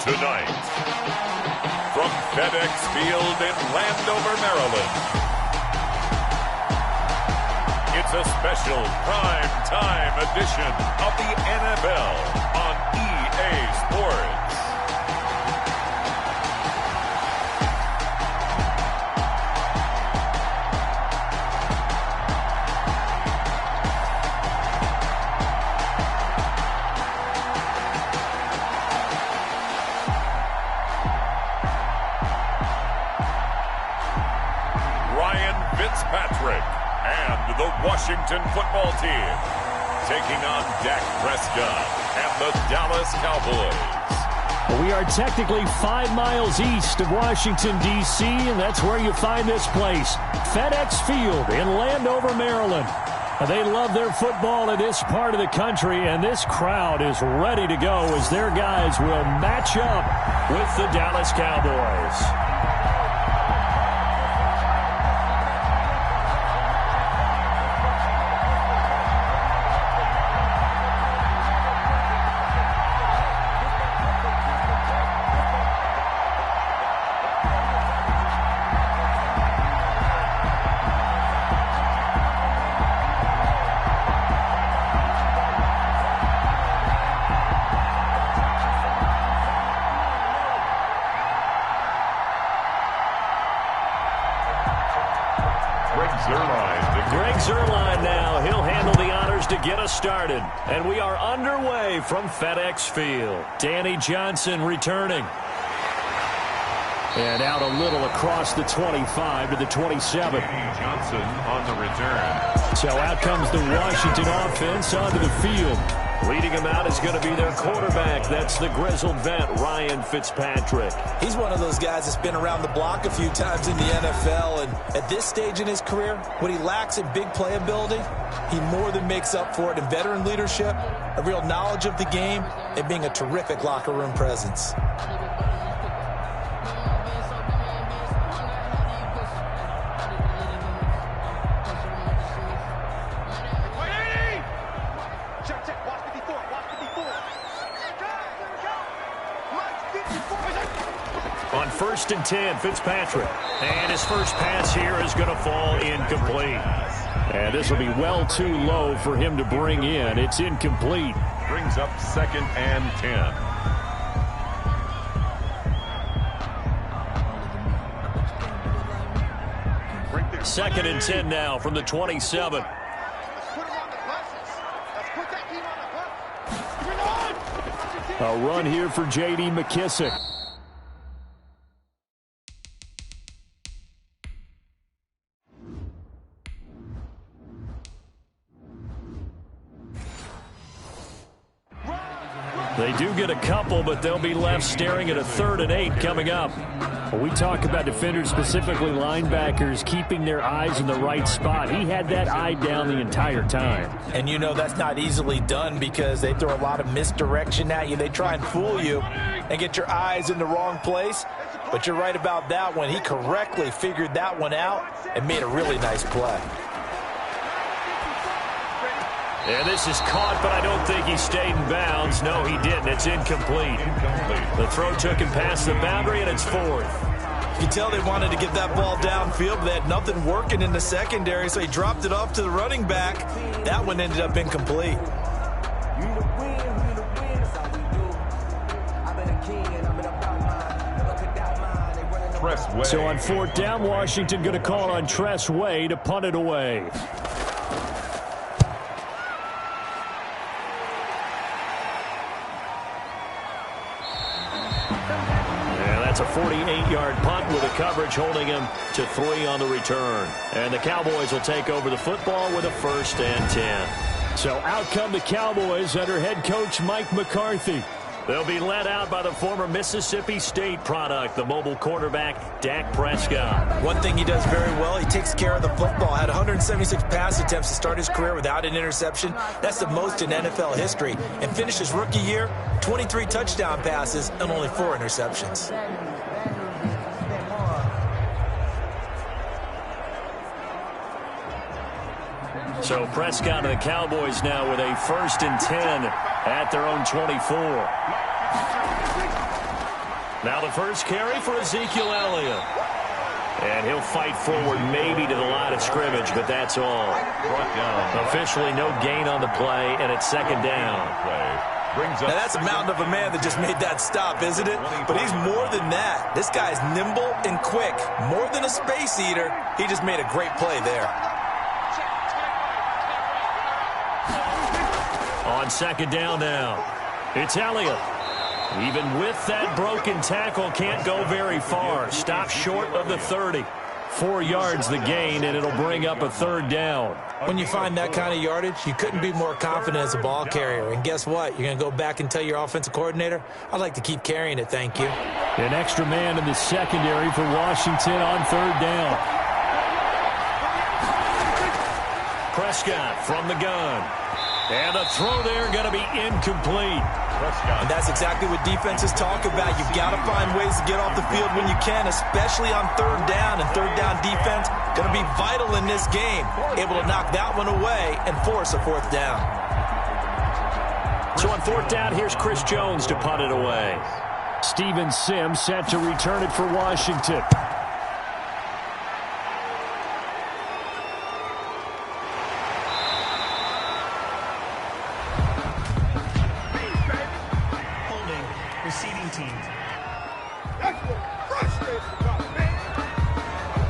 Tonight, from FedEx Field in Landover, Maryland, it's a special prime-time edition of the NFL on EA Sports. Fitzpatrick and the Washington football team taking on Dak Prescott and the Dallas Cowboys. We are technically 5 miles east of Washington, D.C., and that's where you find this place, FedEx Field in Landover, Maryland. They love their football in this part of the country, and this crowd is ready to go as their guys will match up with the Dallas Cowboys. Greg Zuerlein now. He'll handle the honors to get us started. And we are underway from FedEx Field. Danny Johnson returning. And out a little across the 25 to the 27. Danny Johnson on the return. So out comes the Washington offense onto the field. Leading him out is going to be their quarterback. That's the grizzled vet, Ryan Fitzpatrick. He's one of those guys that's been around the block a few times in the NFL. And at this stage in his career, what he lacks in big playability, he more than makes up for it in veteran leadership, a real knowledge of the game, and being a terrific locker room presence. On 1st and 10, Fitzpatrick. And his first pass here is going to fall incomplete. And this will be well too low for him to bring in. It's incomplete. Brings up 2nd and 10. Second and 10 now from the 27. A run here for J.D. McKissic. They do get a couple, but they'll be left staring at a 3rd and 8 coming up. When we talk about defenders, specifically linebackers, keeping their eyes in the right spot. He had that eye down the entire time. And you know that's not easily done because they throw a lot of misdirection at you. They try and fool you and get your eyes in the wrong place. But you're right about that one. He correctly figured that one out and made a really nice play. And this is caught, but I don't think he stayed in bounds. No, he didn't. It's incomplete. The throw took him past the boundary, and it's 4th. You can tell they wanted to get that ball downfield, but they had nothing working in the secondary, so he dropped it off to the running back. That one ended up incomplete. So on 4th down, Washington going to call on Tress Way to punt it away. It's a 48-yard punt with a coverage holding him to 3 on the return. And the Cowboys will take over the football with a 1st and 10. So out come the Cowboys under head coach Mike McCarthy. They'll be led out by the former Mississippi State product, the mobile quarterback, Dak Prescott. One thing he does very well, he takes care of the football. Had 176 pass attempts to start his career without an interception. That's the most in NFL history. And finished his rookie year, 23 touchdown passes and only 4 interceptions. So Prescott and the Cowboys now with a 1st and 10 at their own 24. Now the first carry for Ezekiel Elliott. And he'll fight forward maybe to the line of scrimmage, but that's all. Officially no gain on the play, and it's second down. Now that's a mountain of a man that just made that stop, isn't it? But he's more than that. This guy's nimble and quick. More than a space eater, he just made a great play there. On second down now, it's Elliott. Even with that broken tackle, can't go very far. Stop short of the 30. 4 yards the gain, and it'll bring up a third down. When you find that kind of yardage, you couldn't be more confident as a ball carrier. And guess what? You're going to go back and tell your offensive coordinator, I'd like to keep carrying it, thank you. An extra man in the secondary for Washington on third down. Prescott from the gun. And the throw there going to be incomplete. And that's exactly what defenses talk about. You've got to find ways to get off the field when you can, especially on third down. And third down defense going to be vital in this game. Able to knock that one away and force a fourth down. So on fourth down, here's Chris Jones to punt it away. Steven Sims set to return it for Washington.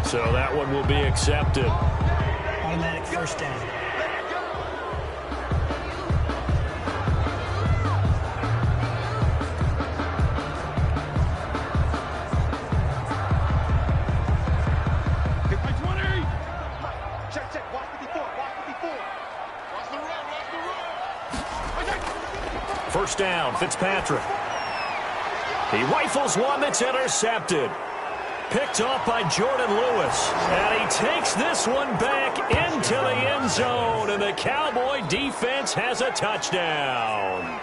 So that one will be accepted. Automatic first down. Hit by 20. Check, check. Watch 54. Watch 54. Watch the run. Watch the run. First down, Fitzpatrick. He rifles one that's intercepted. Picked off by Jordan Lewis. And he takes this one back into the end zone. And the Cowboy defense has a touchdown.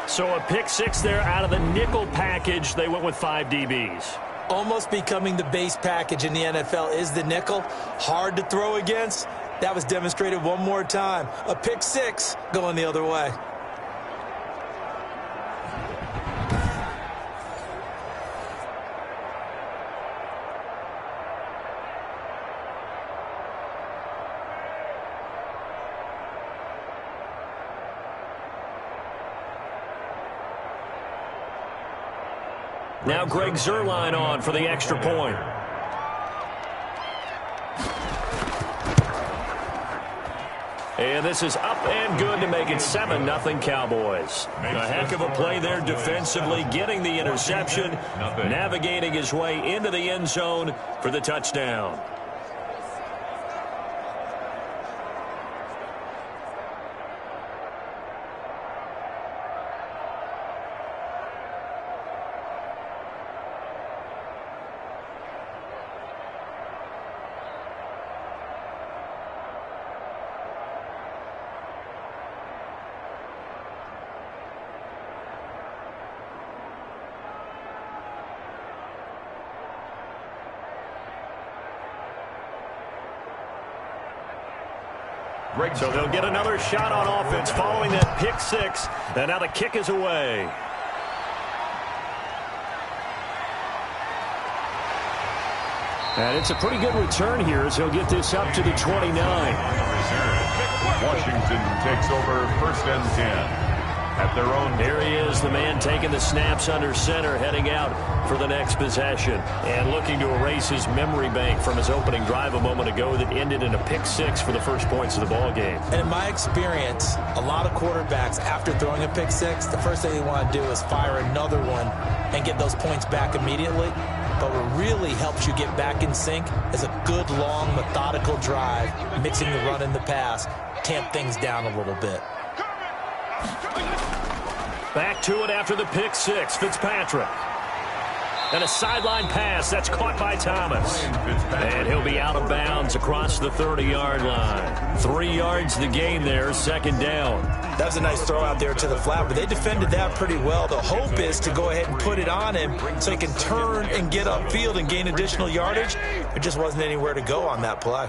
So a pick six there out of the nickel package. They went with 5 DBs. Almost becoming the base package in the NFL is the nickel. Hard to throw against. That was demonstrated one more time. A pick six going the other way. Now Greg Zuerlein on for the extra point. And this is up and good to make it 7-0 Cowboys. A heck of a play there defensively, getting the interception, navigating his way into the end zone for the touchdown. So they'll get another shot on offense following that pick six. And now the kick is away. And it's a pretty good return here as he'll get this up to the 29. Washington takes over first and 10. At their own. Here he is, the man taking the snaps under center, heading out for the next possession. And looking to erase his memory bank from his opening drive a moment ago that ended in a pick six for the first points of the ball game. And in my experience, a lot of quarterbacks, after throwing a pick six, the first thing they want to do is fire another one and get those points back immediately. But what really helps you get back in sync is a good, long, methodical drive, mixing the run and the pass, tamp things down a little bit. Back to it after the pick six, Fitzpatrick. And a sideline pass that's caught by Thomas. And he'll be out of bounds across the 30-yard line. 3 yards the gain there, second down. That was a nice throw out there to the flat, but they defended that pretty well. The hope is to go ahead and put it on him so he can turn and get upfield and gain additional yardage. There just wasn't anywhere to go on that play.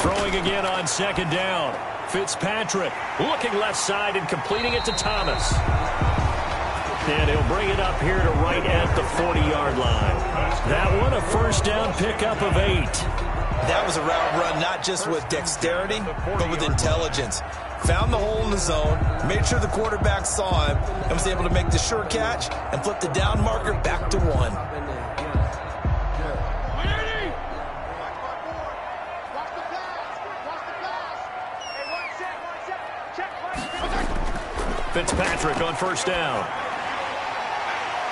Throwing again on second down. Fitzpatrick looking left side and completing it to Thomas. And he'll bring it up here to right at the 40-yard line. That one a first down pickup of 8. That was a route run not just with dexterity, but with intelligence. Found the hole in the zone, made sure the quarterback saw him, and was able to make the sure catch and flip the down marker back to 1. Fitzpatrick on first down.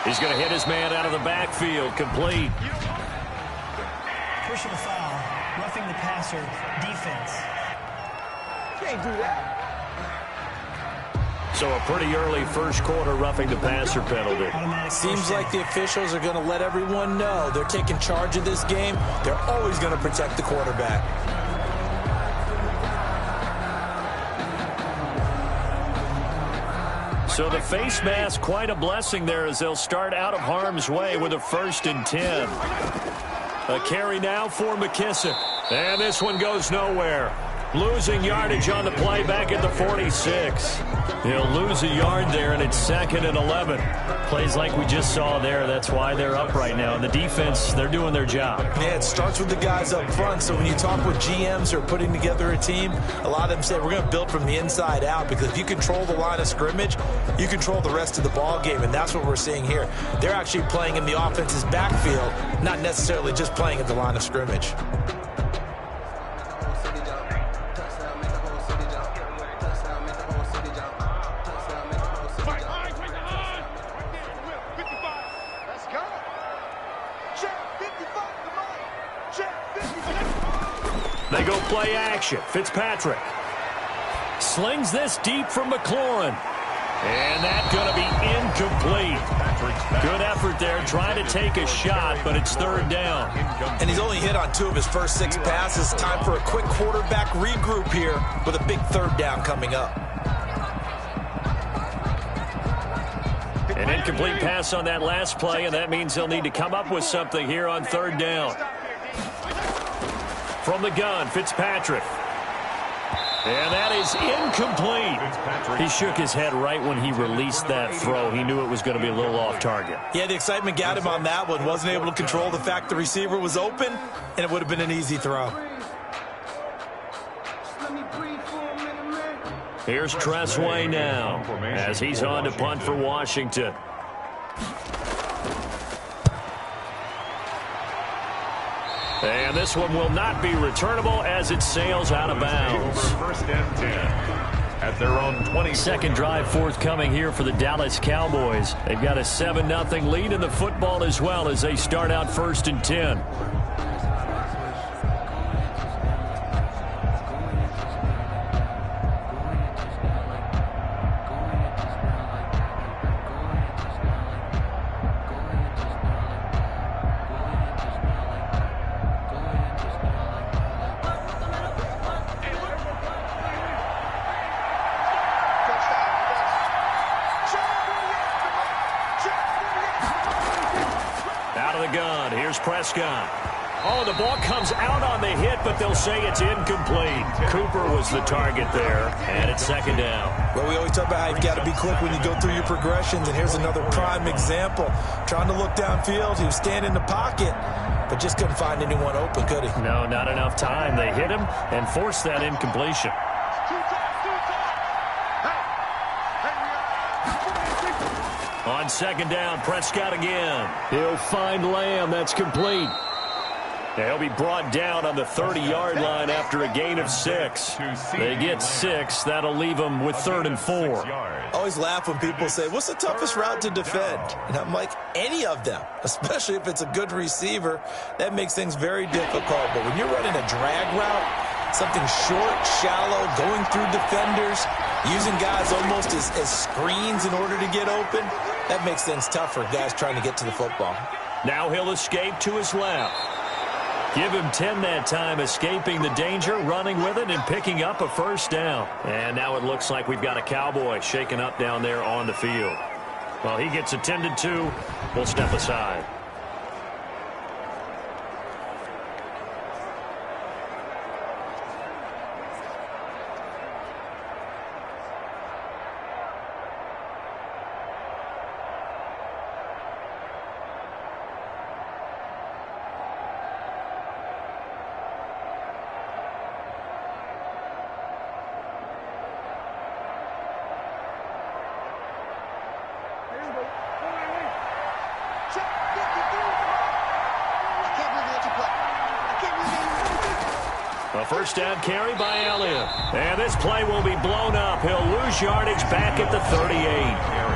He's going to hit his man out of the backfield, complete. Personal foul, roughing the passer, defense. Can't do that. So a pretty early first quarter roughing the passer penalty. Seems like the officials are going to let everyone know they're taking charge of this game. They're always going to protect the quarterback. So the face mask, quite a blessing there as they'll start out of harm's way with a 1st and 10. A carry now for McKissick. And this one goes nowhere. Losing yardage on the play back at the 46. He'll lose a yard there, and it's 2nd and 11. Plays like we just saw there. That's why they're up right now. And the defense, they're doing their job. Yeah, it starts with the guys up front. So when you talk with GMs who are putting together a team, a lot of them say we're going to build from the inside out, because if you control the line of scrimmage, you control the rest of the ball game, and that's what we're seeing here. They're actually playing in the offense's backfield, not necessarily just playing at the line of scrimmage. They go play action. Fitzpatrick slings this deep from McLaurin. And that's going to be incomplete. Good effort there trying to take a shot, but it's 3rd down. And he's only hit on 2 of his first 6 passes. Time for a quick quarterback regroup here with a big 3rd down coming up. An incomplete pass on that last play, and that means they'll need to come up with something here on 3rd down. From the gun, Fitzpatrick. And that is incomplete. He shook his head right when he released that throw. He knew it was going to be a little off target. Yeah, the excitement got him on that one. Wasn't able to control the fact the receiver was open, and it would have been an easy throw. Here's Tressway now as he's on to punt for Washington. And this one will not be returnable as it sails out of bounds. 1st and 10 at their own 20. Second drive forthcoming here for the Dallas Cowboys. They've got a 7-0 lead in the football as well as they start out 1st and 10. Prescott. Oh, the ball comes out on the hit, but they'll say it's incomplete. Cooper was the target there, and it's 2nd down. Well, we always talk about how you've got to be quick when you go through your progressions, and here's another prime example. Trying to look downfield, he was standing in the pocket, but just couldn't find anyone open, could he? No, not enough time. They hit him and forced that incompletion. On 2nd down, Prescott again. He'll find Lamb. That's complete. He'll be brought down on the 30-yard line after a gain of 6. They get 6. That'll leave them with 3rd and 4. I always laugh when people say, what's the toughest route to defend? And I'm like, any of them, especially if it's a good receiver. That makes things very difficult. But when you're running a drag route, something short, shallow, going through defenders, using guys almost as screens in order to get open, that makes things tough for guys trying to get to the football. Now he'll escape to his left. Give him 10 that time, escaping the danger, running with it, and picking up a 1st down. And now it looks like we've got a Cowboy shaken up down there on the field. Well, he gets attended to. We'll step aside. first down carry by Elliott. And this play will be blown up. He'll lose yardage back at the 38.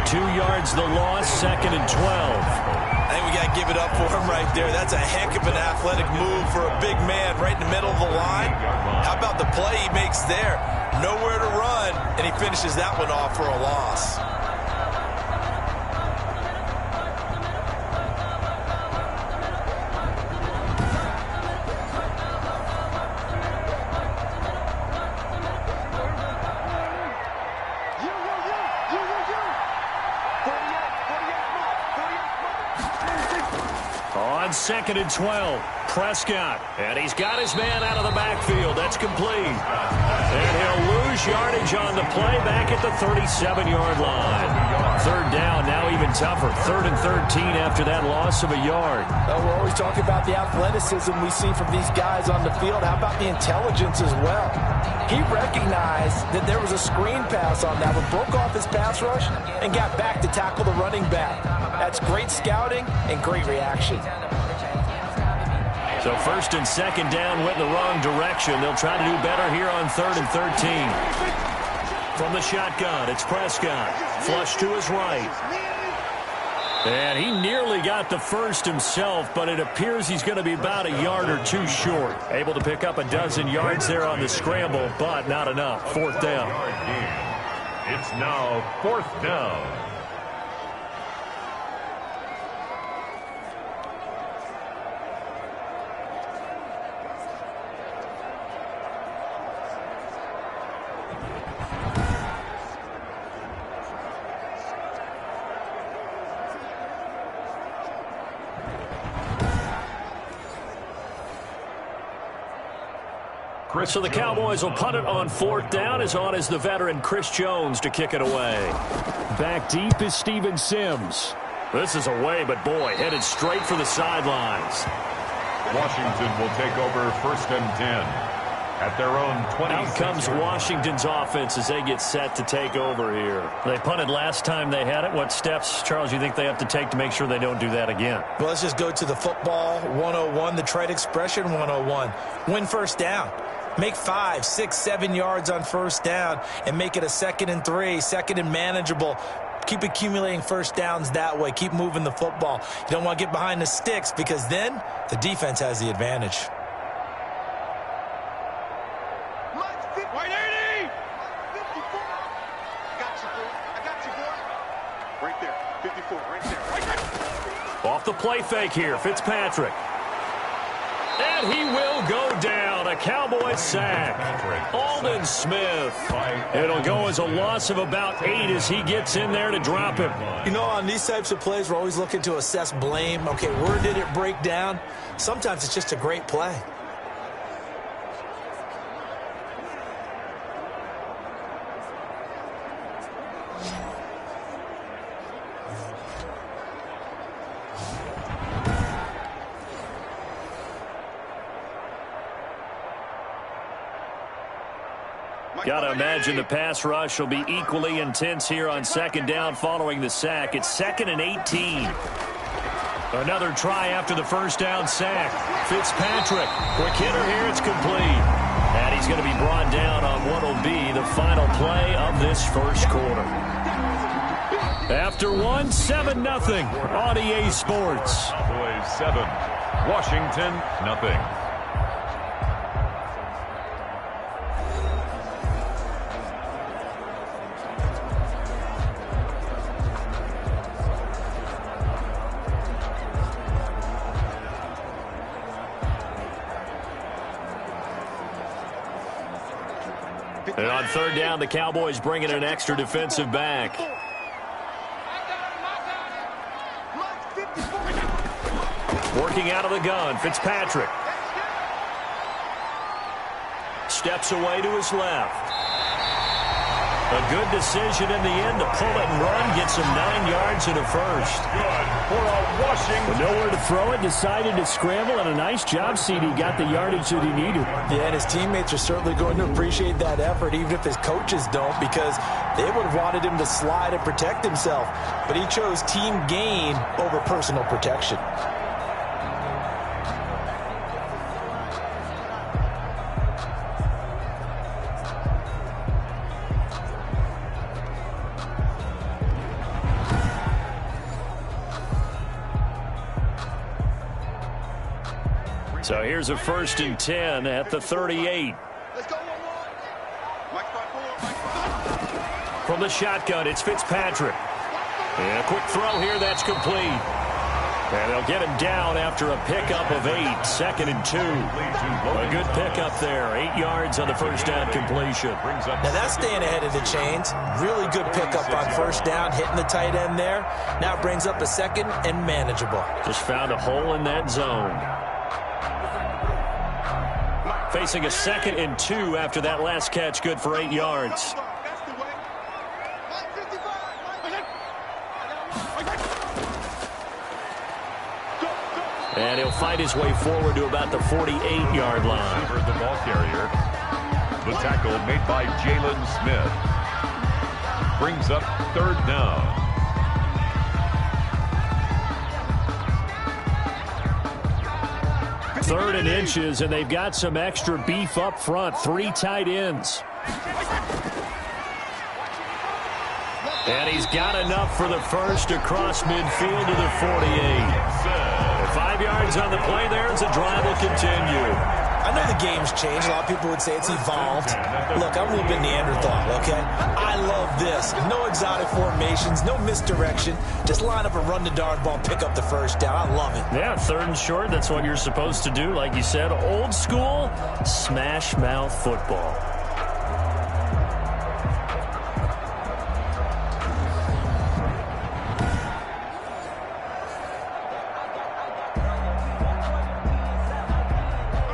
2 yards the loss, 2nd and 12. I think we got to give it up for him right there. That's a heck of an athletic move for a big man right in the middle of the line. How about the play he makes there? Nowhere to run, and he finishes that one off for a loss. On 2nd and 12, Prescott. And he's got his man out of the backfield. That's complete. And he'll lose yardage on the play back at the 37-yard line. 3rd down, now even tougher. 3rd and 13 after that loss of a yard. Well, we're always talking about the athleticism we see from these guys on the field. How about the intelligence as well? He recognized that there was a screen pass on that one, broke off his pass rush, and got back to tackle the running back. That's great scouting and great reaction. So 1st and 2nd down went in the wrong direction. They'll try to do better here on 3rd and 13. From the shotgun, it's Prescott. Flush to his right. And he nearly got the first himself, but it appears he's going to be about a yard or two short. Able to pick up a dozen yards there on the scramble, but not enough. 4th down. It's now 4th down. So the Cowboys will punt it on 4th down. As on is the veteran Chris Jones to kick it away. Back deep is Steven Sims. This is away, but boy, headed straight for the sidelines. Washington will take over 1st and 10 at their own 20. Out comes Washington's offense as they get set to take over here. They punted last time they had it. What steps, Charles, you think they have to take to make sure they don't do that again? Well, let's just go to the football 101, the trade expression 101. Win 1st down. Make 5, 6, 7 yards on 1st down and make it a 2nd and 3, 2nd and manageable. Keep accumulating 1st downs that way. Keep moving the football. You don't want to get behind the sticks because then the defense has the advantage. White 80! 54. I got you, boy. Right there. 54. Right there. Right there. Off the play fake here, Fitzpatrick. And he will go down. A Cowboy sack. Aldon Smith. It'll go as a loss of about 8 as he gets in there to drop him. You know, on these types of plays, we're always looking to assess blame. Okay, where did it break down? Sometimes it's just a great play. Got to imagine the pass rush will be equally intense here on 2nd down following the sack. It's 2nd and 18. Another try after the 1st down sack. Fitzpatrick, quick hitter here, it's complete. And he's going to be brought down on what will be the final play of this 1st quarter. After 7-0 on EA Sports. Cowboys 7, Washington 0. And on 3rd down, the Cowboys bring in an extra defensive back. Working out of the gun, Fitzpatrick. Steps away to his left. A good decision in the end to pull it and run. Gets him 9 yards and a first. Good for a Washington. With nowhere to throw it, decided to scramble, and a nice job, CD. Got the yardage that he needed. Yeah, and his teammates are certainly going to appreciate that effort, even if his coaches don't, because they would have wanted him to slide and protect himself. But he chose team gain over personal protection. So here's a 1st and 10 at the 38. Let's go, 1-1. Mike spot 4. From the shotgun, it's Fitzpatrick. And a quick throw here, that's complete. And they'll get him down after a pickup of 8, 2nd and 2. A good pickup there, 8 yards on the first down completion. Now that's staying ahead of the chains. Really good pickup on first down, hitting the tight end there. Now it brings up a 2nd and manageable. Just found a hole in that zone. Facing a 2nd and 2 after that last catch, good for 8 yards. And he'll find his way forward to about the 48-yard line. The ball carrier. The tackle made by Jalen Smith. Brings up 3rd down. Third and inches, and they've got some extra beef up front. 3 tight ends. And he's got enough for the first across midfield to the 48. 5 yards on the play there as the drive will continue. I know the game's changed. A lot of people would say it's evolved. Look, I'm a little bit Neanderthal, okay? I love this. No exotic formations, no misdirection. Just line up and run the darn ball, pick up the first down. I love it. Yeah, 3rd and short. That's what you're supposed to do. Like you said, old school smash mouth football.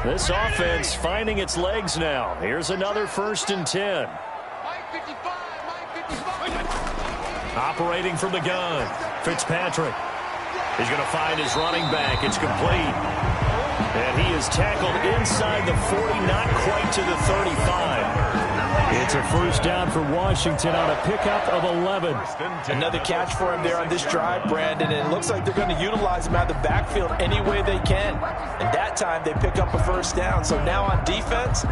This offense finding its legs now. Here's another 1st and 10. Operating from the gun, Fitzpatrick. He's going to find his running back. It's complete. And he is tackled inside the 40, not quite to the 35. It's a first down for Washington on a pickup of 11. Another catch for him there on this drive, Brandon, and it looks like they're going to utilize him out of the backfield any way they can. And that time they pick up a first down. So now on defense,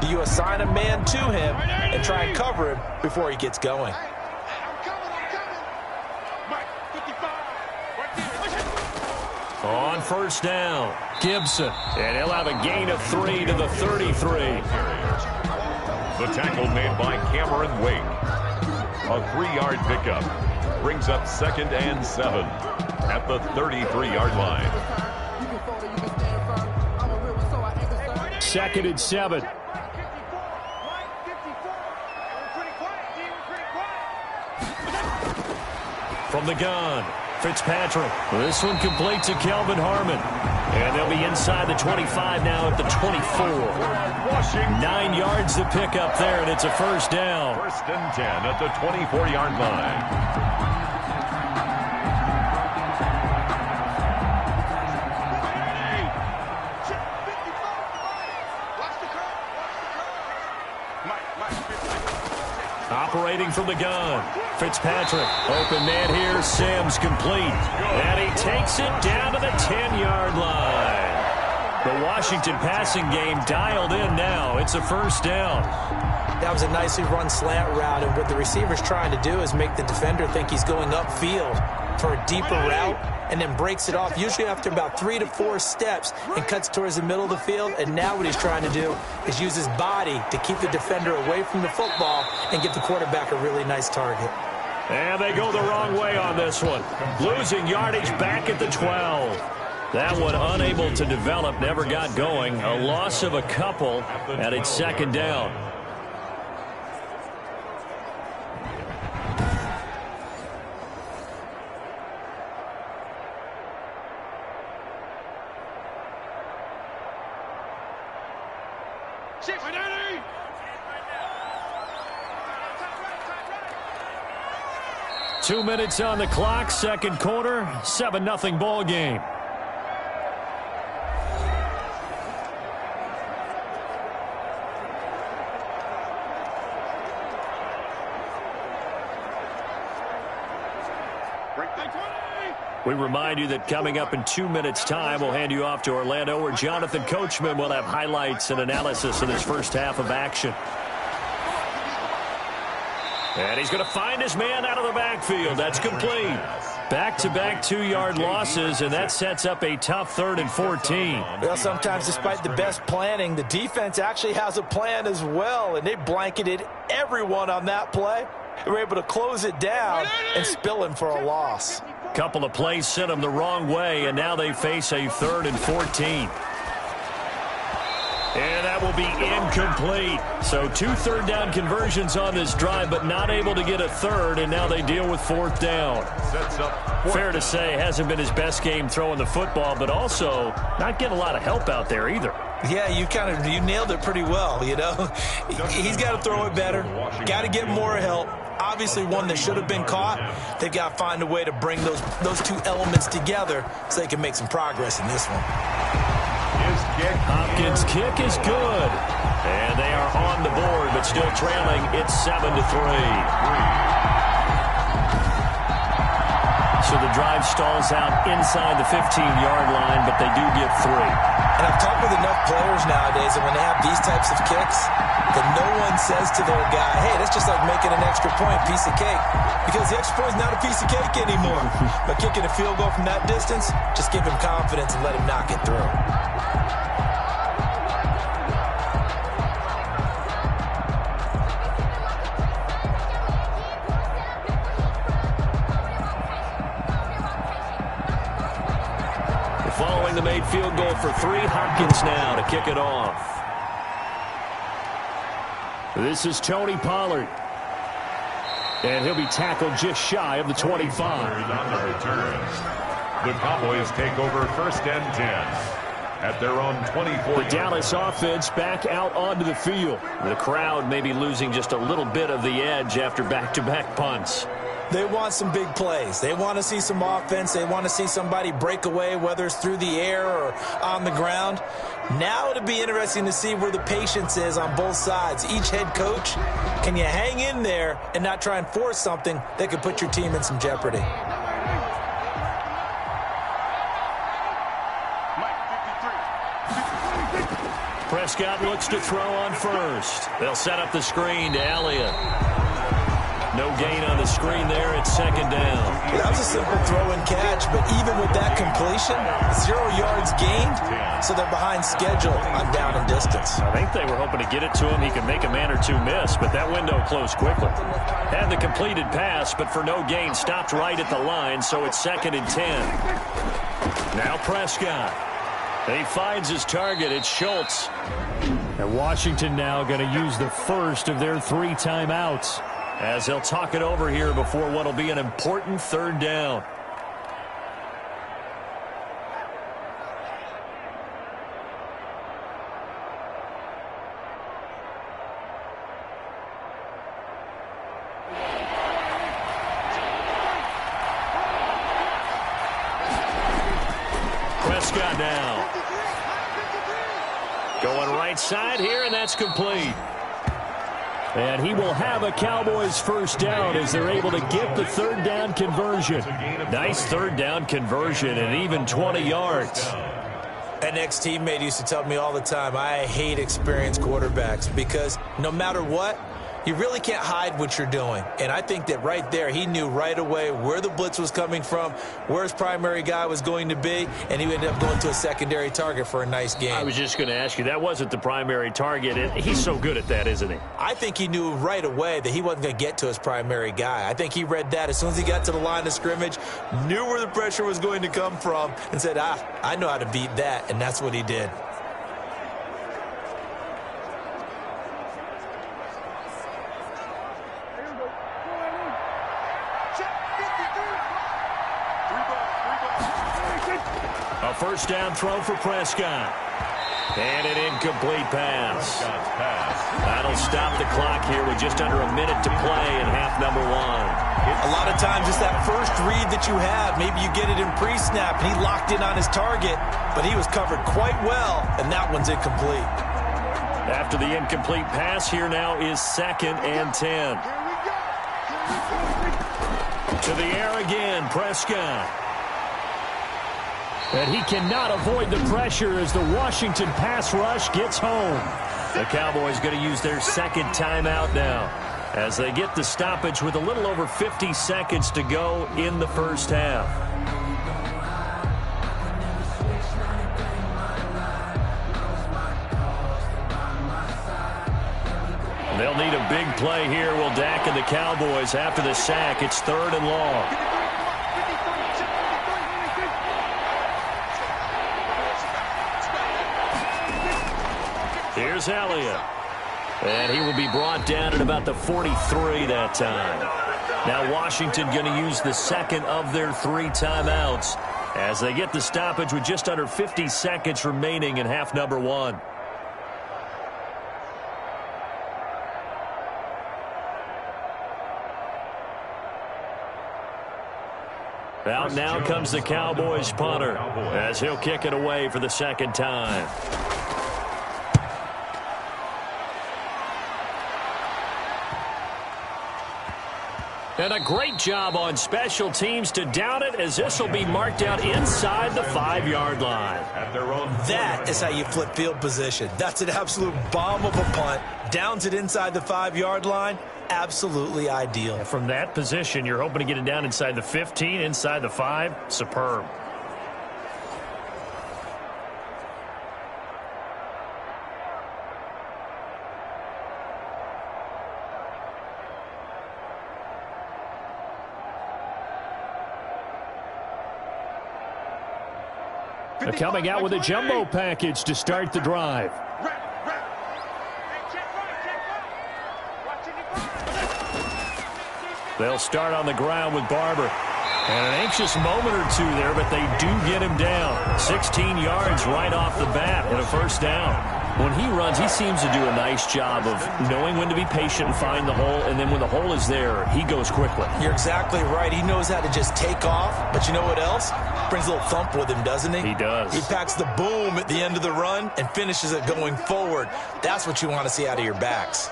do you assign a man to him and try and cover him before he gets going? On first down, Gibson. And he'll have a gain of 3 to the 33. The tackle made by Cameron Wake. A 3-yard pickup. Brings up 2nd and 7 at the 33-yard line. 2nd and 7. From the gun, Fitzpatrick. This one complete to Kelvin Harmon. And they'll be inside the 25 now at the 24. 9 yards to pick up there, and it's a first down. 1st and 10 at the 24-yard line. Operating from the gun, Fitzpatrick. Open man here, Sims complete. And he takes it down to the 10-yard line. The Washington passing game dialed in now. It's a first down. That was a nicely run slant route, and what the receiver's trying to do is make the defender think he's going upfield for a deeper route, and then breaks it off, usually after about 3 to 4 steps, and cuts towards the middle of the field. And now what he's trying to do is use his body to keep the defender away from the football and give the quarterback a really nice target. And they go the wrong way on this one. Losing yardage back at the 12. That one unable to develop, never got going. A loss of a couple, and it's 2nd down. Two minutes on the clock, second quarter, 7-0 ball game. We remind you that coming up in 2 minutes' time, we'll hand you off to Orlando, where Jonathan Coachman will have highlights and analysis of this first half of action. And he's going to find his man out of the backfield. That's complete. Back-to-back 2-yard losses, and that sets up a tough 3rd and 14. Well, sometimes despite the best planning, the defense actually has a plan as well, and they blanketed everyone on that play. They were able to close it down and spill him for a loss. Couple of plays sent them the wrong way, and now they face a 3rd and 14. And that will be incomplete. So 2 third-down conversions on this drive, but not able to get a third, and now they deal with 4th down. Fair to say, hasn't been his best game throwing the football, but also not getting a lot of help out there either. Yeah, you nailed it pretty well, you know. He's got to throw it better, got to get more help. Obviously one that should have been caught. They've got to find a way to bring those 2 elements together so they can make some progress in this one. Hopkins' kick is good. And they are on the board, but still trailing. It's 7-3. So the drive stalls out inside the 15-yard line, but they do get 3. And I've talked with enough players nowadays that when they have these types of kicks, that no one says to their guy, hey, that's just like making an extra point, piece of cake. Because the extra point is not a piece of cake anymore. But kicking a field goal from that distance, just give him confidence and let him knock it through. Following the made field goal for 3, Hopkins now to kick it off. This is Tony Pollard. And he'll be tackled just shy of the 25. On the return, the Cowboys take over 1st and 10 at their own 24. The Dallas offense back out onto the field. The crowd may be losing just a little bit of the edge after back-to-back punts. They want some big plays. They want to see some offense. They want to see somebody break away, whether it's through the air or on the ground. Now it'll be interesting to see where the patience is on both sides. Each head coach, can you hang in there and not try and force something that could put your team in some jeopardy? Prescott looks to throw on first. They'll set up the screen to Elliott. No gain on the screen there. It's 2nd down. That was a simple throw and catch, but even with that completion, 0 yards gained, so they're behind schedule on down and distance. I think they were hoping to get it to him. He could make a man or 2 miss, but that window closed quickly. Had the completed pass, but for no gain, stopped right at the line, so it's 2nd and 10. Now Prescott. He finds his target. It's Schultz. And Washington now going to use the first of their 3 timeouts, as they'll talk it over here before what will be an important 3rd down. Prescott now. Going right side here, and that's complete. And he will have a Cowboys 1st down as they're able to get the 3rd down conversion. Nice 3rd down conversion and even 20 yards. An ex-teammate used to tell me all the time, I hate experienced quarterbacks because no matter what, you really can't hide what you're doing. And I think that right there, he knew right away where the blitz was coming from, where his primary guy was going to be, and he ended up going to a secondary target for a nice game. I was just going to ask you, that wasn't the primary target. He's so good at that, isn't he? I think he knew right away that he wasn't going to get to his primary guy. I think he read that as soon as he got to the line of scrimmage, knew where the pressure was going to come from, and said, I know how to beat that, and that's what he did. A 1st down throw for Prescott. And an incomplete pass. That'll stop the clock here with just under a minute to play in half number 1. A lot of times it's that first read that you have. Maybe you get it in pre-snap, and he locked in on his target, but he was covered quite well, and that one's incomplete. After the incomplete pass, here now is 2nd and 10. To the air again, Prescott. And he cannot avoid the pressure as the Washington pass rush gets home. The Cowboys going to use their 2nd timeout now. as they get the stoppage with a little over 50 seconds to go in the first half. They'll need a big play here, will Dak and the Cowboys after the sack. It's 3rd and long. Here's Elliott. And he will be brought down at about the 43 that time. Now Washington going to use the second of their 3 timeouts as they get the stoppage with just under 50 seconds remaining in half number 1. Out now comes the Cowboys punter as he'll kick it away for the second time. And a great job on special teams to down it, as this will be marked out inside the 5-yard line. That is how you flip field position. That's an absolute bomb of a punt. Downs it inside the 5-yard line. Absolutely ideal. And from that position, you're hoping to get it down inside the 15, inside the 5. Superb. They're coming out with a jumbo package to start the drive. They'll start on the ground with Barber. And an anxious moment or two there, but they do get him down. 16 yards right off the bat and a first down. When he runs, he seems to do a nice job of knowing when to be patient and find the hole, and then when the hole is there, he goes quickly. You're exactly right. He knows how to just take off, but you know what else? Brings a little thump with him, doesn't he? He does. He packs the boom at the end of the run and finishes it going forward. That's what you want to see out of your backs.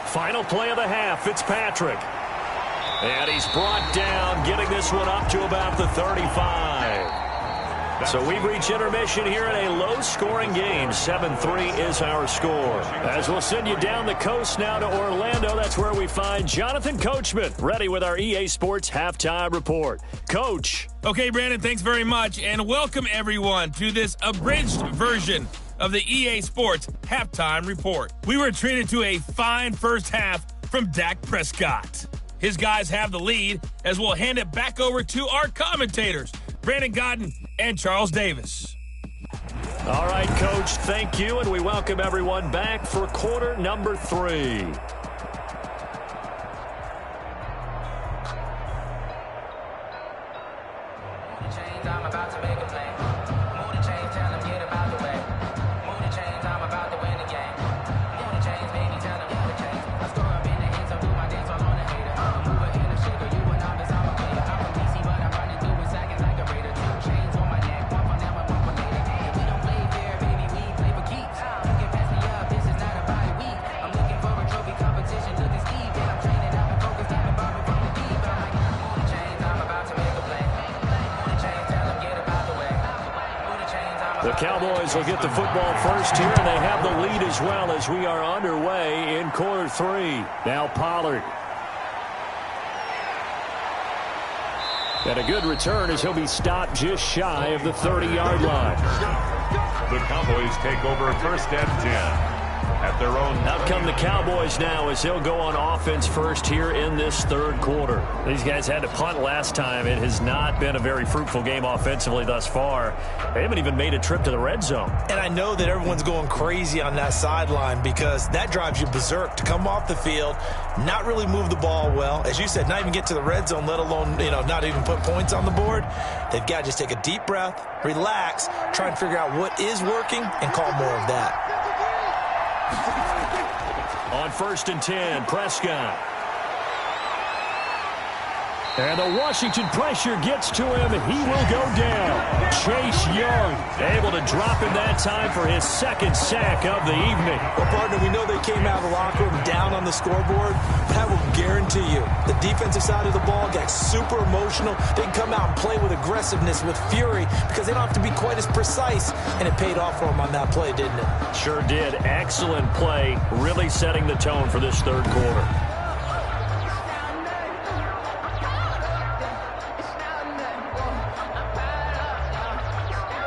Final play of the half, Fitzpatrick. And he's brought down, getting this one up to about the 35. So we've reached intermission here in a low-scoring game. 7-3 is our score. As we'll send you down the coast now to Orlando, that's where we find Jonathan Coachman, ready with our EA Sports Halftime Report. Coach. Okay, Brandon, thanks very much, and welcome everyone to this abridged version of the EA Sports Halftime Report. We were treated to a fine first half from Dak Prescott. His guys have the lead as we'll hand it back over to our commentators, Brandon Godden and Charles Davis. All right, Coach, thank you, and we welcome everyone back for quarter number 3. I'm about to make a play. Move the chains, tell them get about the way. Move the chains, I'm about to win the game. Move the chains, baby, tell them move the chains. I score up in the hits, I do my dance all on the hater. I'm a mover and a shaker, you a novice, I'm a player. I'm a PC, but I'm running through in seconds like a raider. 2 chains on my neck, one for now and one for later. And we don't play fair, baby, we play for keeps. You can pass me up, this is not a bye week. I'm looking for a trophy competition, looking Steve. And I'm training out and focused, keeping Bobby from the deep. I'm like, move the chains, I'm about to make a play. The Cowboys will get the football first here, and they have the lead as well as we are underway in quarter 3. Now Pollard. And a good return as he'll be stopped just shy of the 30-yard line. The Cowboys take over first and 10. At their own. Out come the Cowboys now as they'll go on offense first here in this third quarter. These guys had to punt last time. It has not been a very fruitful game offensively thus far. They haven't even made a trip to the red zone. And I know that everyone's going crazy on that sideline because that drives you berserk to come off the field, not really move the ball well. As you said, not even get to the red zone, let alone, not even put points on the board. They've got to just take a deep breath, relax, try and figure out what is working and call more of that. On 1st and 10, Prescott. And the Washington pressure gets to him. He will go down. Chase Young able to drop in that time for his second sack of the evening. Well, partner, we know they came out of the locker room down on the scoreboard, but I will guarantee you the defensive side of the ball got super emotional. They can come out and play with aggressiveness, with fury, because they don't have to be quite as precise, and it paid off for them on that play, didn't it? Sure did. Excellent play, really setting the tone for this third quarter.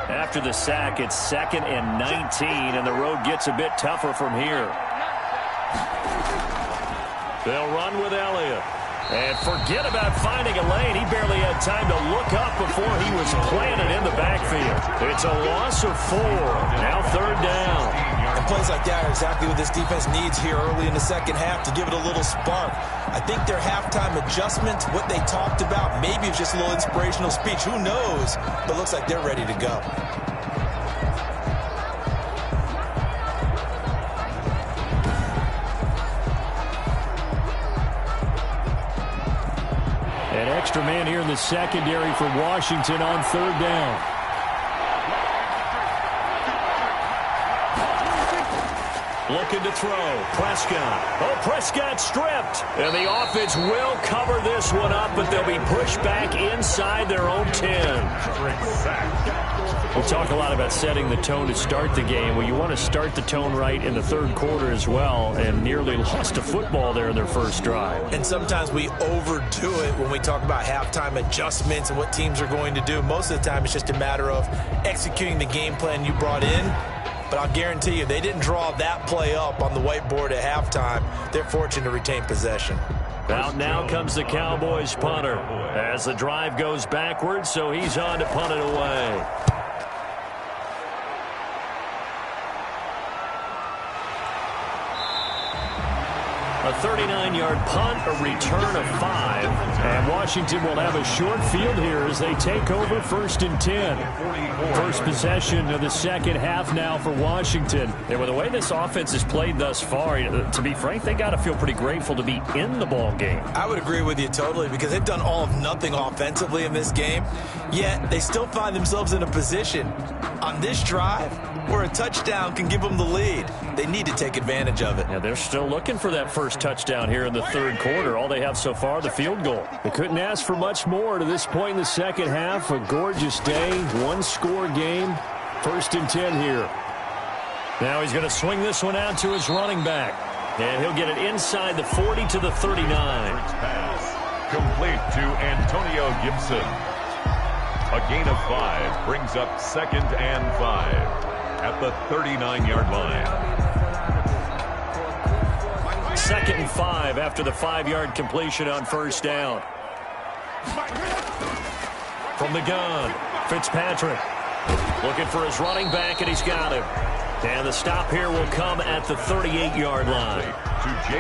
After the sack, it's 2nd and 19, and the road gets a bit tougher from here. They'll run with Elliott. And forget about finding a lane. He barely had time to look up before he was planted in the backfield. It's a loss of 4. Now 3rd down. And plays like that are exactly what this defense needs here early in the second half to give it a little spark. I think their halftime adjustment, what they talked about, maybe it's just a little inspirational speech. Who knows? But it looks like they're ready to go. An extra man here in the secondary for Washington on 3rd down. Looking to throw. Prescott. Oh, Prescott stripped. And the offense will cover this one up, but they'll be pushed back inside their own 10. We'll talk a lot about setting the tone to start the game. Well, you want to start the tone right in the third quarter as well, and nearly lost a football there in their first drive. And sometimes we overdo it when we talk about halftime adjustments and what teams are going to do. Most of the time, it's just a matter of executing the game plan you brought in. But I'll guarantee you, they didn't draw that play up on the whiteboard at halftime. They're fortunate to retain possession. Out now comes the Cowboys punter as the drive goes backwards, so he's on to punt it away. A 39-yard punt, a return of 5. And Washington will have a short field here as they take over 1st and 10. First possession of the second half now for Washington. And with the way this offense has played thus far, to be frank, they got to feel pretty grateful to be in the ball game. I would agree with you totally, because they've done all of nothing offensively in this game, yet they still find themselves in a position on this drive where a touchdown can give them the lead. They need to take advantage of it. Yeah, they're still looking for that first touchdown here in the third quarter. All they have so far, the field goal. They couldn't ask for much more to this point in the second half. A gorgeous day, one-score game. 1st and 10 here. Now he's going to swing this one out to his running back. And he'll get it inside the 40 to the 39. Pass complete to Antonio Gibson. A gain of 5 brings up 2nd and 5 at the 39-yard line. 2nd and 5 after the 5-yard completion on 1st down. From the gun, Fitzpatrick looking for his running back, and he's got him. And the stop here will come at the 38-yard line.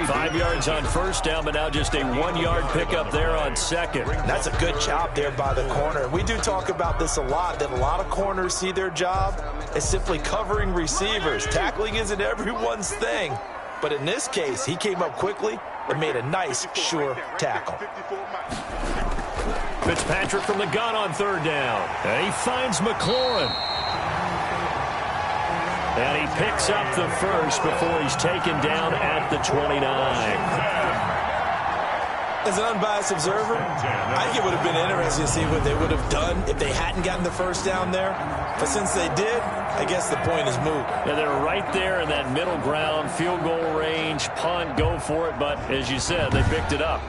5 yards on 1st down, but now just a 1-yard pickup there on 2nd. That's a good job there by the corner. We do talk about this a lot, that a lot of corners see their job as simply covering receivers. Tackling isn't everyone's thing. But in this case, he came up quickly and made a nice, sure tackle. Fitzpatrick from the gun on 3rd down. And he finds McLaurin. And he picks up the first before he's taken down at the 29. As an unbiased observer, I think it would have been interesting to see what they would have done if they hadn't gotten the first down there. But since they did, I guess the point is moot. And they're right there in that middle ground, field goal range, punt, go for it. But as you said, they picked it up.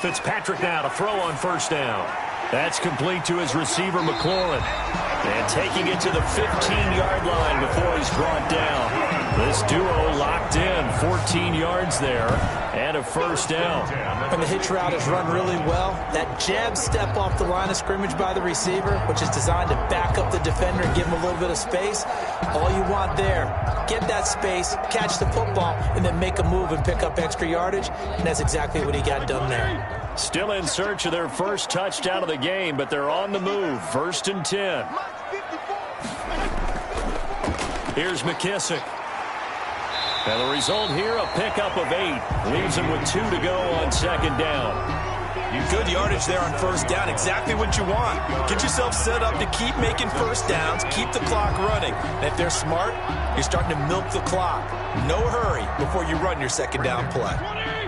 Fitzpatrick now to throw on 1st down. That's complete to his receiver, McLaurin. And taking it to the 15-yard line before he's brought down. This duo locked in, 14 yards there, and a first down. And the hitch route is run really well. That jab step off the line of scrimmage by the receiver, which is designed to back up the defender and give him a little bit of space. All you want there, get that space, catch the football, and then make a move and pick up extra yardage. And that's exactly what he got done there. Still in search of their first touchdown of the game, but they're on the move. 1st and 10. Here's McKissick. And the result here, a pickup of 8. Leaves him with 2 to go on 2nd down. Good yardage there on 1st down. Exactly what you want. Get yourself set up to keep making 1st downs, keep the clock running. And if they're smart, you're starting to milk the clock. No hurry before you run your 2nd down play.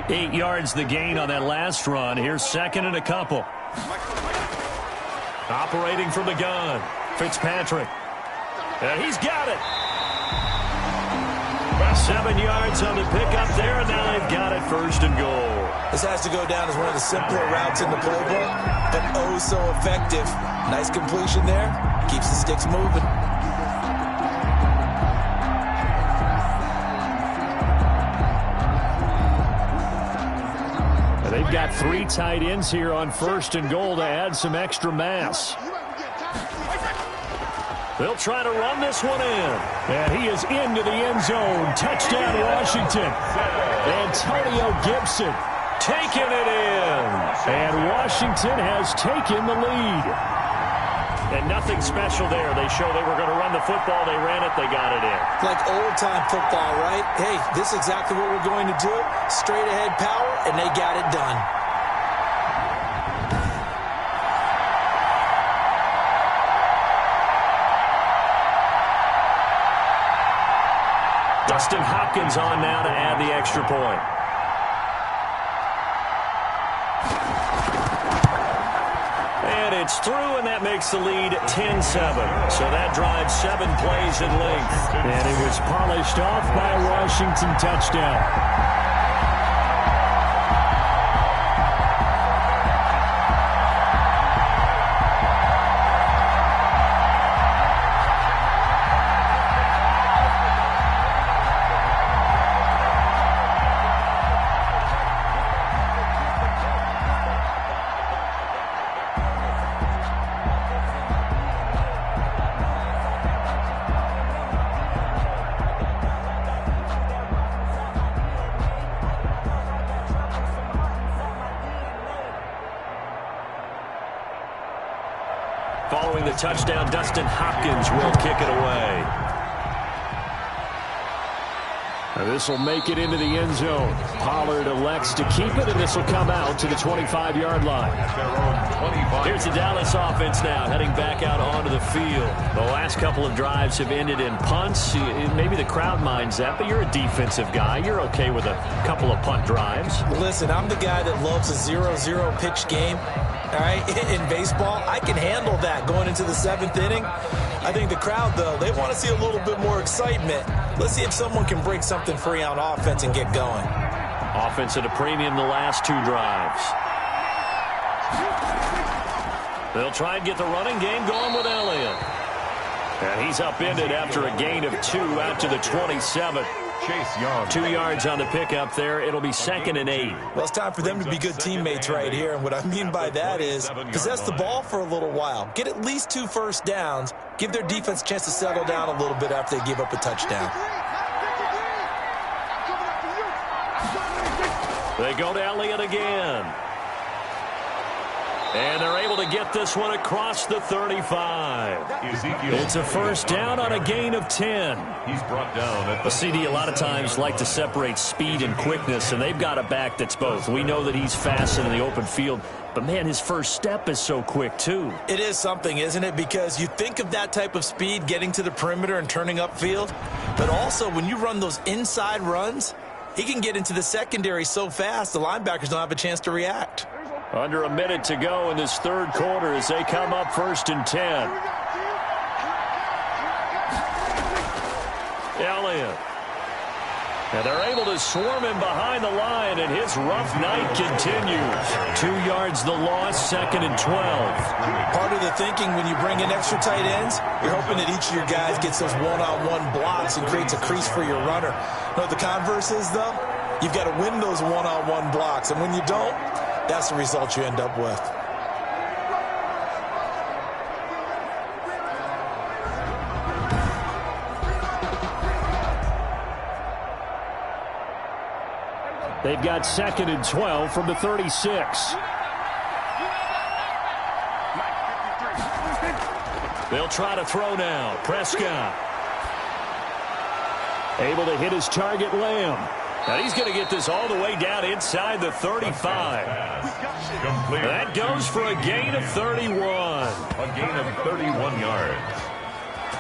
8 yards the gain on that last run. Here's 2nd and a couple. Operating from the gun, Fitzpatrick. And he's got it. 7 yards on the pickup there, and now they've got it 1st and goal. This has to go down as one of the simpler routes in the playbook, but oh so effective. Nice completion there. Keeps the sticks moving. They've got 3 tight ends here on 1st and goal to add some extra mass. They'll try to run this one in. And he is into the end zone. Touchdown, Washington. Antonio Gibson taking it in. And Washington has taken the lead. And nothing special there. They show they were going to run the football. They ran it. They got it in. Like old-time football, right? Hey, this is exactly what we're going to do. Straight-ahead power, and they got it done. Dustin Hopkins on now to add the extra point. And it's through, and that makes the lead 10-7. So that drives 7 plays in length. And it was polished off by a Washington touchdown. Following the touchdown, Dustin Hopkins will kick it away. And this will make it into the end zone. Pollard elects to keep it, and this will come out to the 25-yard line. Here's the Dallas offense now, heading back out onto the field. The last couple of drives have ended in punts. Maybe the crowd minds that, but you're a defensive guy. You're okay with a couple of punt drives. Listen, I'm the guy that loves a 0-0 pitch game. All right, in baseball, I can handle that going into the 7th inning. I think the crowd, though, they want to see a little bit more excitement. Let's see if someone can break something free on offense and get going. Offense at a premium the last 2 drives. They'll try and get the running game going with Elliott. And he's upended after a gain of 2 out to the 27. Chase Young. 2 yards on the pickup there. It'll be 2nd and 8. Well, it's time for them to be good teammates right here. And what I mean by that is possess the ball for a little while. Get at least 2 first downs. Give their defense a chance to settle down a little bit after they give up a touchdown. They go to Elliott again. And they're able to get this one across the 35. It's a first down on a gain of 10. He's brought down at the CD a lot of times like to separate speed and quickness, and they've got a back that's both. We know that he's fast in the open field, but, man, his first step is so quick, too. It is something, isn't it? Because you think of that type of speed getting to the perimeter and turning upfield, but also when you run those inside runs, he can get into the secondary so fast the linebackers don't have a chance to react. Under a minute to go in this 3rd quarter as they come up 1st and 10. Elliott. And they're able to swarm him behind the line, and his rough night continues. 2 yards the loss, 2nd and 12. Part of the thinking when you bring in extra tight ends, you're hoping that each of your guys gets those one-on-one blocks and creates a crease for your runner. You know what the converse is, though? You've got to win those one-on-one blocks, and when you don't, that's the result you end up with. They've got 2nd and 12 from the 36. They'll try to throw now. Prescott. Able to hit his target, Lamb. Now he's going to get this all the way down inside the 35. That goes for a gain of 31. A gain of 31 yards.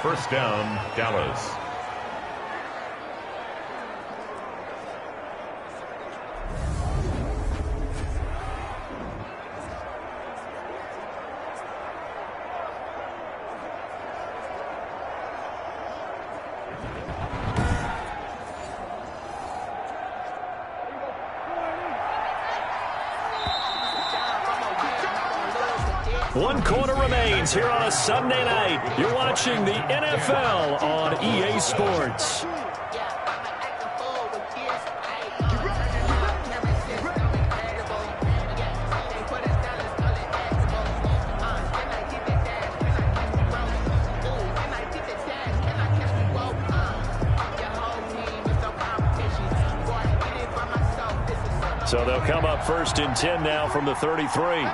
First down, Dallas. One quarter remains here on a Sunday night. You're watching the NFL on EA Sports. So they'll come up 1st and 10 now from the 33.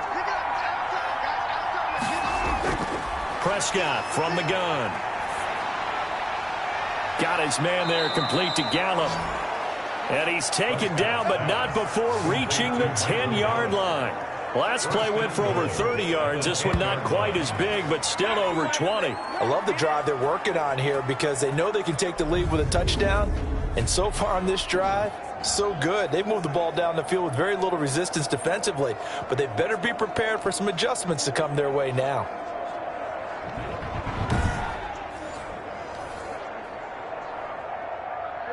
Prescott from the gun. Got his man there complete to Gallup. And he's taken down, but not before reaching the 10-yard line. Last play went for over 30 yards. This one not quite as big, but still over 20. I love the drive they're working on here because they know they can take the lead with a touchdown. And so far on this drive, so good. They've moved the ball down the field with very little resistance defensively, but they better be prepared for some adjustments to come their way now.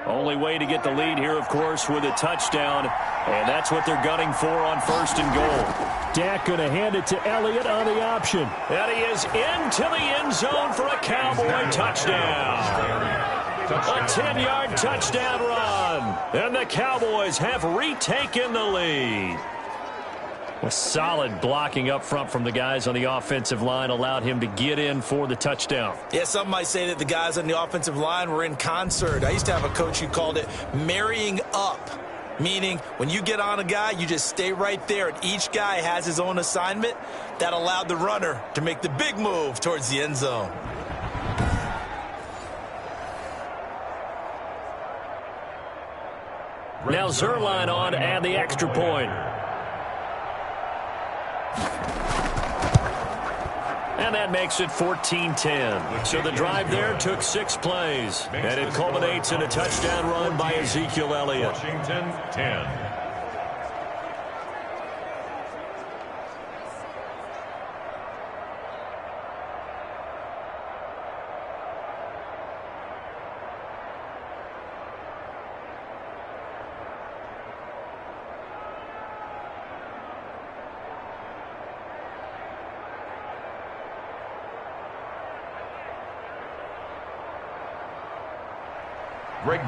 Only way to get the lead here, of course, with a touchdown, and that's what they're gunning for on 1st and goal. Dak going to hand it to Elliott on the option. And he is into the end zone for a Cowboy touchdown. A 10-yard touchdown run, and the Cowboys have retaken the lead. With solid blocking up front from the guys on the offensive line allowed him to get in for the touchdown. Yeah, some might say that the guys on the offensive line were in concert. I used to have a coach who called it marrying up, meaning when you get on a guy, you just stay right there, and each guy has his own assignment. That allowed the runner to make the big move towards the end zone. Now Zerline on and the extra point. And that makes it 14-10. So the drive there took 6 plays. And it culminates in a touchdown run by Ezekiel Elliott. Washington 10.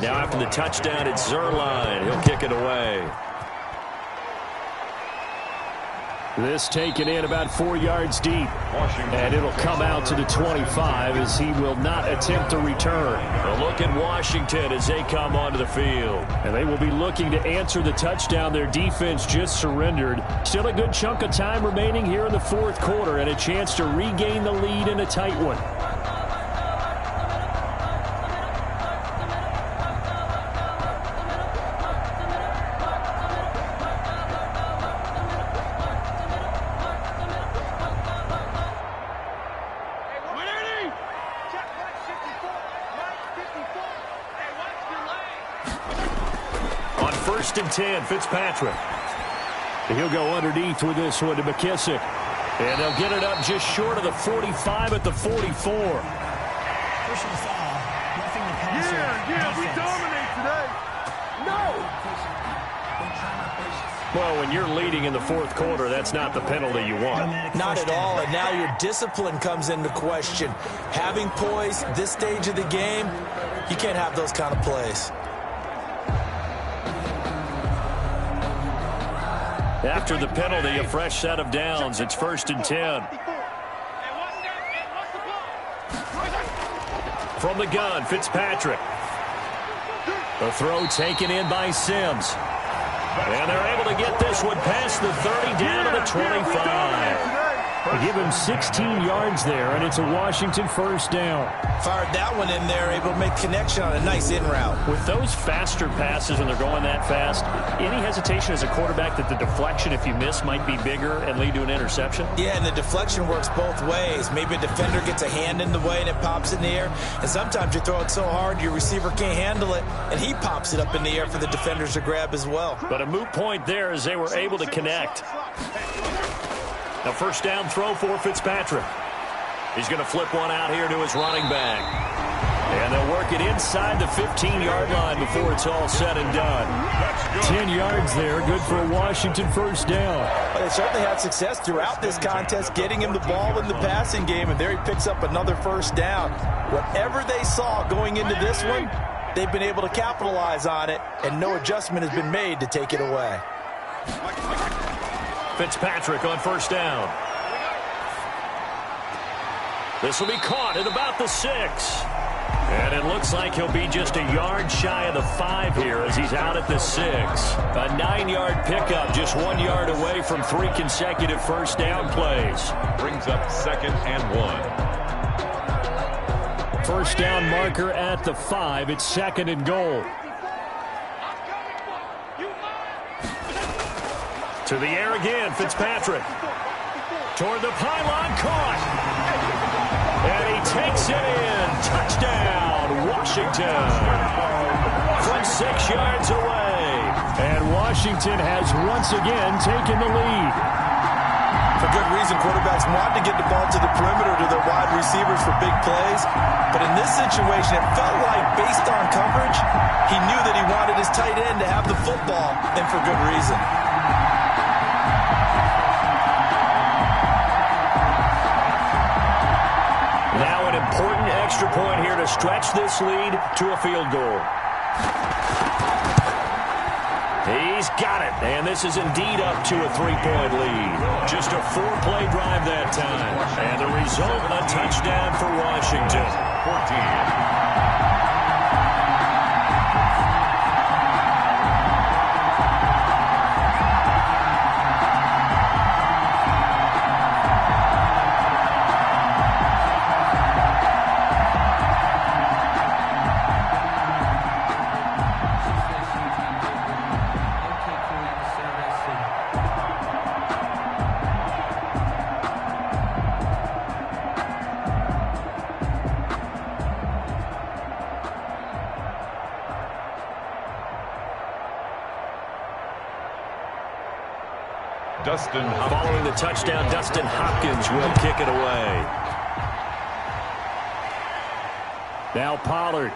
Now after the touchdown, it's Zerline. He'll kick it away. This taken in about 4 yards deep. And it'll come out to the 25 as he will not attempt to return. A look at Washington as they come onto the field. And they will be looking to answer the touchdown their defense just surrendered. Still a good chunk of time remaining here in the 4th quarter and a chance to regain the lead in a tight one. And 10, Fitzpatrick. He'll go underneath with this one to McKissick. And they'll get it up just short of the 45 at the 44. Personal foul, roughing the passer. Yeah, we dominate today. Well, when you're leading in the fourth quarter, that's not the penalty you want. Not at all, and now your discipline comes into question. Having poise this stage of the game, you can't have those kind of plays. After the penalty, a fresh set of downs. It's 1st and 10. From the gun, Fitzpatrick. The throw taken in by Sims. And they're able to get this one past the 30 down to the 25. They give him 16 yards there, and it's a Washington first down. Fired that one in there, able to make connection on a nice in route. With those faster passes when they're going that fast, any hesitation as a quarterback that the deflection, if you miss, might be bigger and lead to an interception? Yeah, and the deflection works both ways. Maybe a defender gets a hand in the way and it pops in the air. And sometimes you throw it so hard your receiver can't handle it, and he pops it up in the air for the defenders to grab as well. But a moot point there as they were able to connect. A first down throw for Fitzpatrick. He's going to flip one out here to his running back. And they'll work it inside the 15-yard line before it's all said and done. 10 yards there, good for a Washington first down. Well, they certainly had success throughout this contest, getting him the ball in the passing game, and there he picks up another first down. Whatever they saw going into this one, they've been able to capitalize on it, and no adjustment has been made to take it away. Fitzpatrick on first down. This will be caught at about the 6. And it looks like he'll be just a yard shy of the 5 here as he's out at the 6. A 9-yard pickup, just 1 yard away from 3 consecutive first down plays. Brings up 2nd and 1. First down marker at the 5. It's 2nd and goal. To the air again, Fitzpatrick. Toward the pylon, caught. And he takes it in. Touchdown, Washington. From 6 yards away. And Washington has once again taken the lead. For good reason, quarterbacks want to get the ball to the perimeter to their wide receivers for big plays. But in this situation, it felt like, based on coverage, he knew that he wanted his tight end to have the football, and for good reason. Now an important extra point here to stretch this lead to a field goal. He's got it, and this is indeed up to a 3-point lead. Just a 4-play drive that time. And the result, a touchdown for Washington. 14. Following the touchdown, Dustin Hopkins will kick it away. Now Pollard.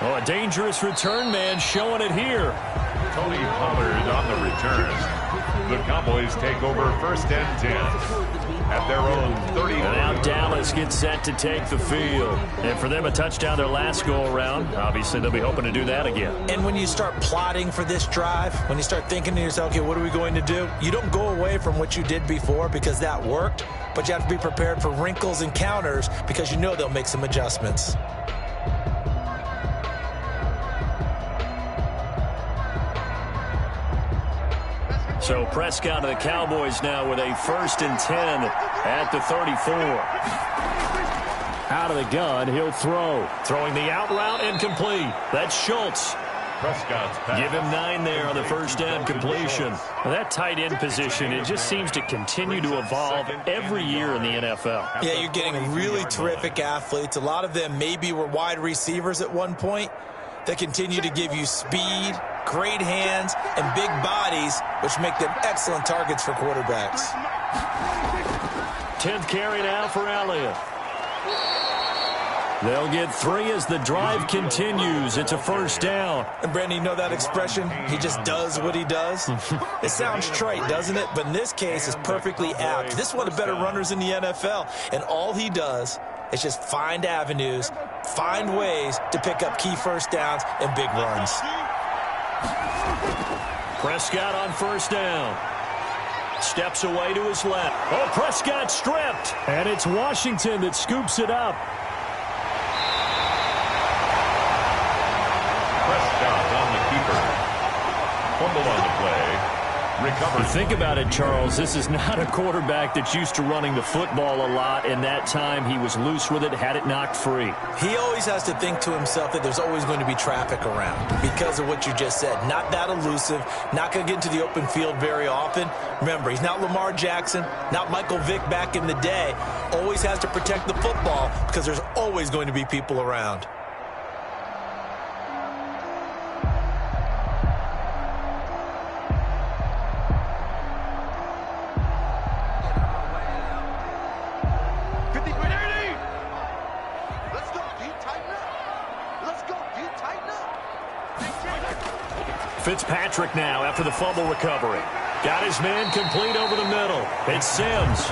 Oh, a dangerous return man showing it here. Tony Pollard on the return. The Cowboys take over 1st and 10 at their own 30. And now Dallas gets set to take the field. And for them, a touchdown their last go-around. Obviously, they'll be hoping to do that again. And when you start plotting for this drive, when you start thinking to yourself, okay, what are we going to do? You don't go away from what you did before because that worked, but you have to be prepared for wrinkles and counters because you know they'll make some adjustments. So Prescott of the Cowboys now with a 1st and 10 at the 34. Out of the gun, he'll throw. Throwing the out route incomplete. That's Schultz. Prescott's pass. Give him 9 there on the first down completion. Well, that tight end position, it just seems to continue to evolve every year in the NFL. Yeah, you're getting really terrific athletes. A lot of them maybe were wide receivers at one point. They continue to give you speed, great hands, and big bodies, which make them excellent targets for quarterbacks. 10th carry now for Elliott. They'll get 3 as the drive continues. It's a first down. And Brandon, you know that expression? He just does what he does. It sounds trite, doesn't it? But in this case, it's perfectly apt. This is one of the better runners in the NFL. And all he does is just find avenues, find ways to pick up key first downs and big runs. Prescott on first down. Steps away to his left. Oh, Prescott stripped. And it's Washington that scoops it up. Prescott on the keeper. Fumble on the play. Recovered. Think about it, Charles. This is not a quarterback that's used to running the football a lot. In that time, he was loose with it, had it knocked free. He always has to think to himself that there's always going to be traffic around because of what you just said. Not that elusive, not going to get into the open field very often. Remember, he's not Lamar Jackson, not Michael Vick back in the day. Always has to protect the football because there's always going to be people around. Fitzpatrick now after the fumble recovery. Got his man complete over the middle. It's Sims.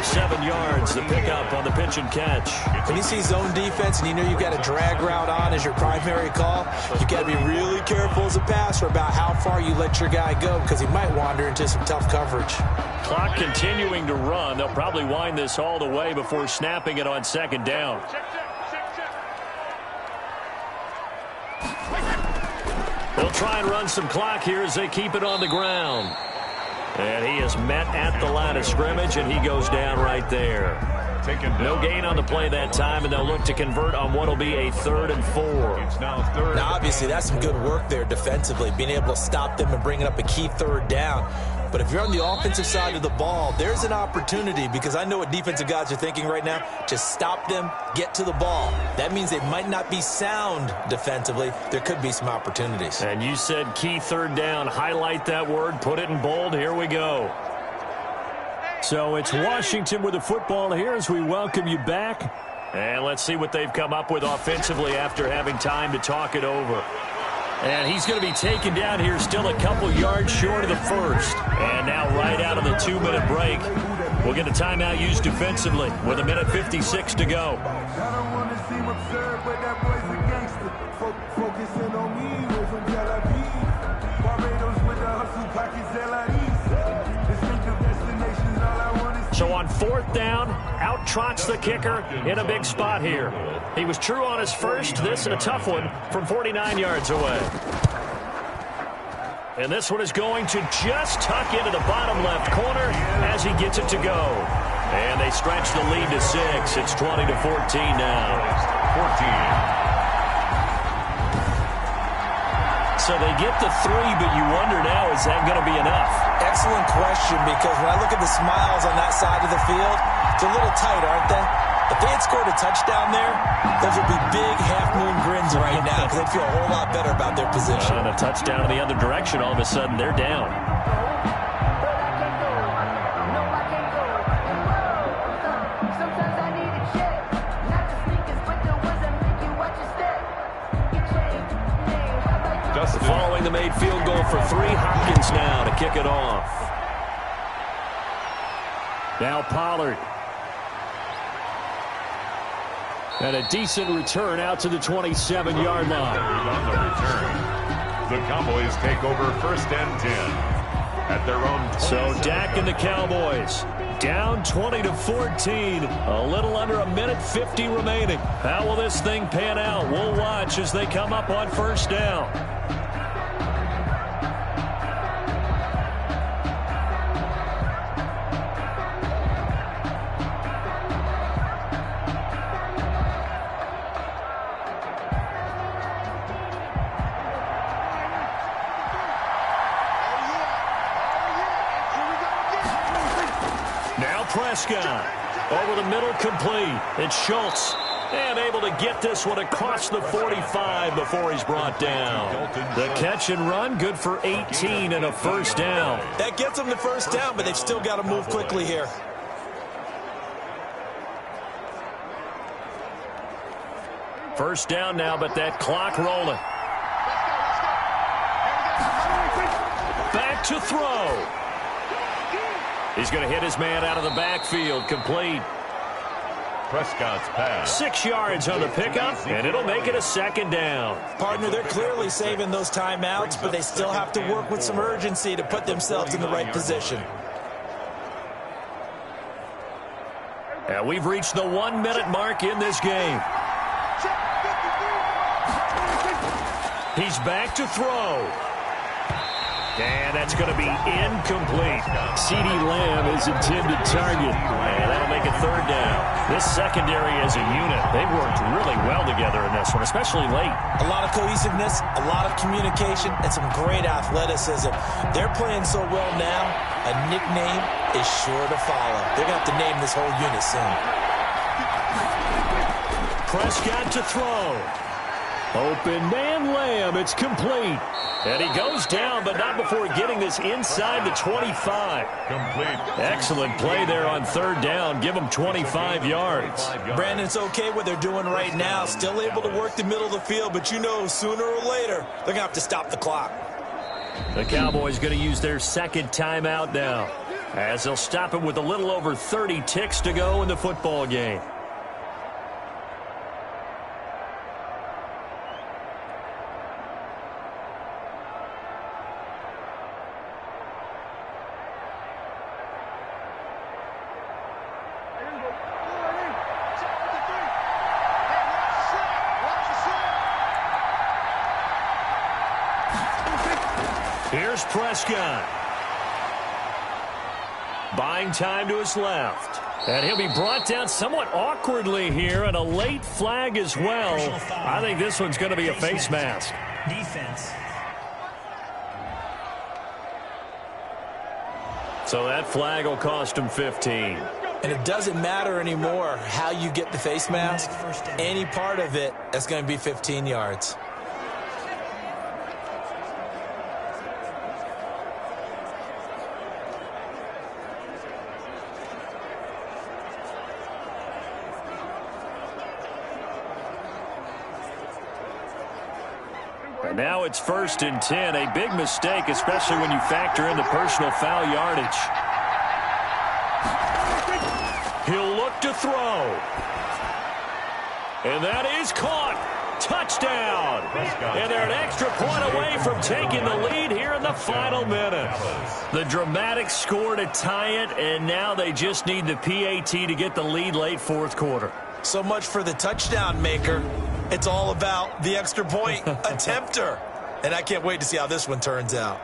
7 yards, the pickup on the pitch and catch. When you see zone defense and you know you've got a drag route on as your primary call, you've got to be really careful as a passer about how far you let your guy go because he might wander into some tough coverage. Clock continuing to run. They'll probably wind this all the way before snapping it on second down. They'll try and run some clock here as they keep it on the ground. And he is met at the line of scrimmage, and he goes down right there. No gain on the play that time, and they'll look to convert on what will be a 3rd and 4. Now, obviously, that's some good work there defensively, being able to stop them and bringing up a key 3rd down. But if you're on the offensive side of the ball, there's an opportunity because I know what defensive guys are thinking right now. Just stop them, get to the ball. That means they might not be sound defensively. There could be some opportunities. And you said key 3rd down. Highlight that word. Put it in bold. Here we go. So it's Washington with the football here as we welcome you back. And let's see what they've come up with offensively after having time to talk it over. And he's going to be taken down here still a couple yards short of the first. And now right out of the 2-minute break, we'll get a timeout used defensively with 1:56 to go. So on 4th down, out trots the kicker in a big spot here. He was true on his first. This a tough one from 49 yards away. And this one is going to just tuck into the bottom left corner as he gets it to go. And they stretch the lead to 6. It's 20-14 now. 14. So they get the 3, but you wonder now, is that going to be enough? Excellent question, because when I look at the smiles on that side of the field, they're a little tight, aren't they? If they had scored a touchdown there, those would be big half-moon grins right now because they'd feel a whole lot better about their position. And a touchdown in the other direction, all of a sudden they're down. Following the made field goal for 3, Hopkins now to kick it off. Now Pollard. And a decent return out to the 27-yard line. On the return, the Cowboys take over 1st and 10 at their own. So Dak and the Cowboys down 20-14. A little under 1:50 remaining. How will this thing pan out? We'll watch as they come up on 1st down. Prescott over the middle, complete. It's Schultz, and able to get this one across the 45 before he's brought down. The catch and run, good for 18 and a 1st down. That gets them the 1st down, but they've still got to move quickly here. First down now, but that clock rolling. Back to throw. He's going to hit his man out of the backfield. Complete. Prescott's pass. 6 yards on the pickup, and it'll make it a second down. Partner, they're clearly saving those timeouts, but they still have to work with some urgency to put themselves in the right position. And we've reached the 1-minute mark in this game. He's back to throw. And that's going to be incomplete. CeeDee Lamb is intended target. And that'll make it third down. This secondary as a unit, they've worked really well together in this one, especially late. A lot of cohesiveness, a lot of communication, and some great athleticism. They're playing so well now, a nickname is sure to follow. They're going to have to name this whole unit soon. Prescott to throw. Open man Lamb, it's complete. And he goes down, but not before getting this inside the 25. Complete. Excellent play there on third down. Give them 25 yards. Brandon, it's okay what they're doing right now. Still able to work the middle of the field, but you know sooner or later they're going to have to stop the clock. The Cowboys going to use their second timeout now, as they'll stop it with a little over 30 ticks to go in the football game. Here's Prescott. Buying time to his left. And he'll be brought down somewhat awkwardly here, and a late flag as well. I think this one's going to be a face mask. Defense. So that flag will cost him 15. And it doesn't matter anymore how you get the face mask. Any part of it is going to be 15 yards. And now it's 1st and 10. A big mistake, especially when you factor in the personal foul yardage. He'll look to throw. And that is caught. Touchdown. And they're an extra point away from taking the lead here in the final minute. The dramatic score to tie it, and now they just need the PAT to get the lead late fourth quarter. So much for the touchdown maker. It's all about the extra point attempter. And I can't wait to see how this one turns out.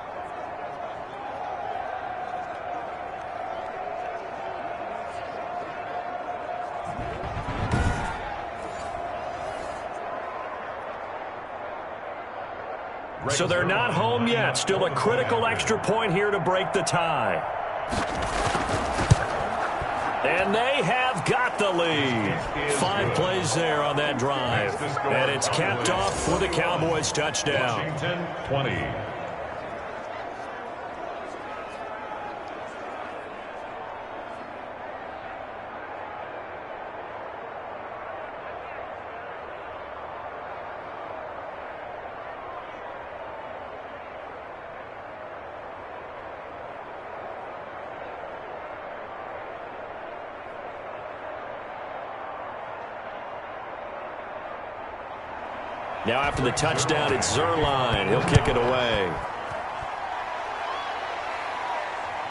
So they're not home yet. Still a critical extra point here to break the tie. And they have got the lead. 5 plays there on that drive. And it's capped off with a Cowboys touchdown. Washington 20. Now after the touchdown, it's Zerline. He'll kick it away.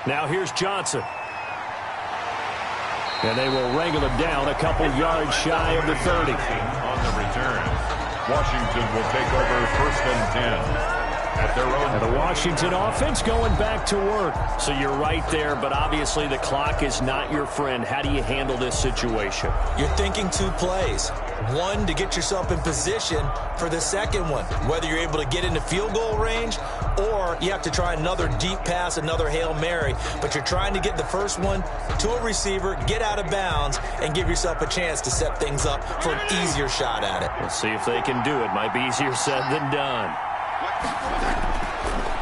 Now here's Johnson. And they will wrangle him down a couple yards shy of the 30. On the return, Washington will take over 1st and 10. At their own. And the Washington offense going back to work. So you're right there, but obviously the clock is not your friend. How do you handle this situation? You're thinking 2 plays. One, to get yourself in position for the second one, whether you're able to get into field goal range or you have to try another deep pass, another Hail Mary. But you're trying to get the first one to a receiver, get out of bounds, and give yourself a chance to set things up for an easier shot at it. Let's see if they can do it. Might be easier said than done.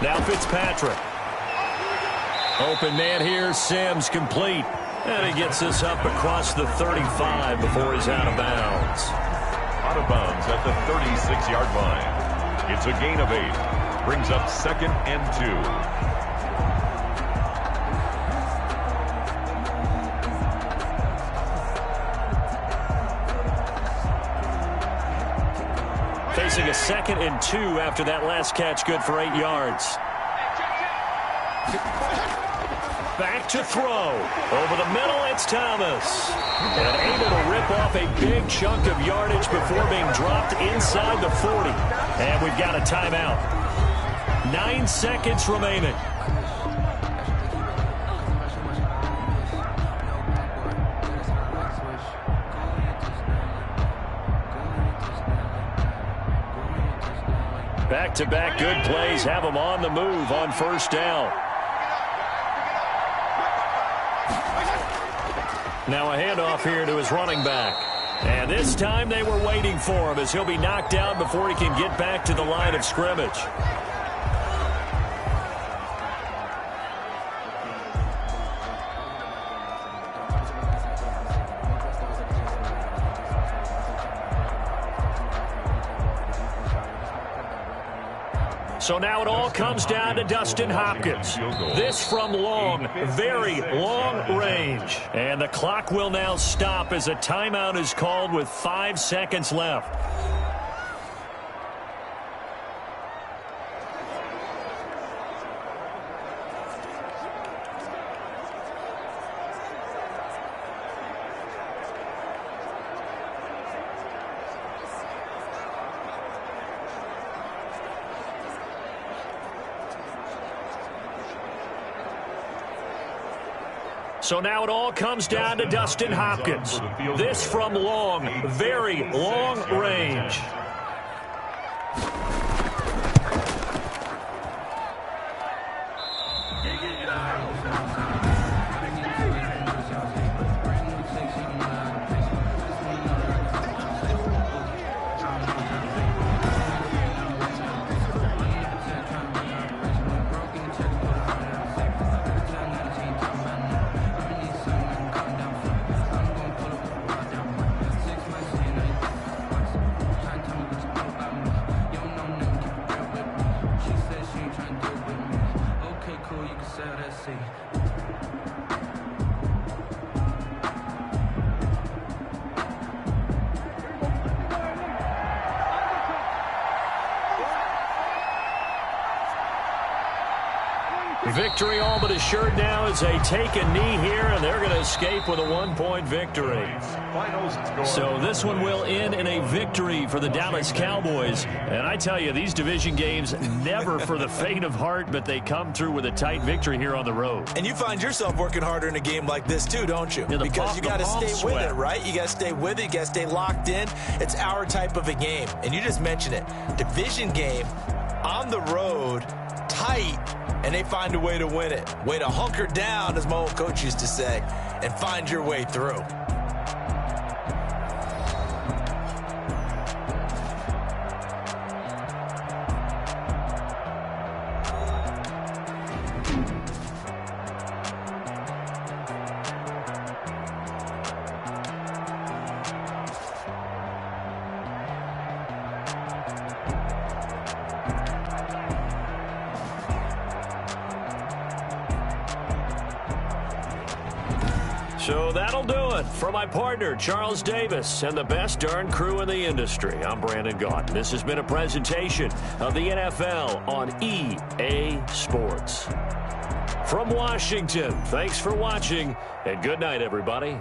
Now Fitzpatrick. Open man here, Sims complete. And he gets this up across the 35 before he's out of bounds. out of bounds at the 36-yard line. It's a gain of 8. Brings up 2nd and 2. Facing a 2nd and 2 after that last catch, good for 8 yards. Back to throw. Over the middle, it's Thomas. And able to rip off a big chunk of yardage before being dropped inside the 40. And we've got a timeout. 9 seconds remaining. Back-to-back good plays have them on the move on first down. Now a handoff here to his running back. And this time they were waiting for him as he'll be knocked down before he can get back to the line of scrimmage. So now it all comes down to Dustin Hopkins. This from long, very long range. And the clock will now stop as a timeout is called with 5 seconds left. So now it all comes down to Dustin Hopkins. This from long, very long range. Victory all but assured now as they take a knee here, and they're going to escape with a 1-point victory. So this one will end in a victory for the Dallas Cowboys. And I tell you, these division games never for the faint of heart, but they come through with a tight victory here on the road. And you find yourself working harder in a game like this too, don't you? Because you got to stay with it, right? You got to stay with it. You got to stay locked in. It's our type of a game. And you just mentioned it. Division game on the road, tight. And they find a way to win it. Way to hunker down, as my old coach used to say, and find your way through. So that'll do it for my partner, Charles Davis, and the best darn crew in the industry. I'm Brandon Gaudin. This has been a presentation of the NFL on EA Sports. From Washington, thanks for watching, and good night, everybody.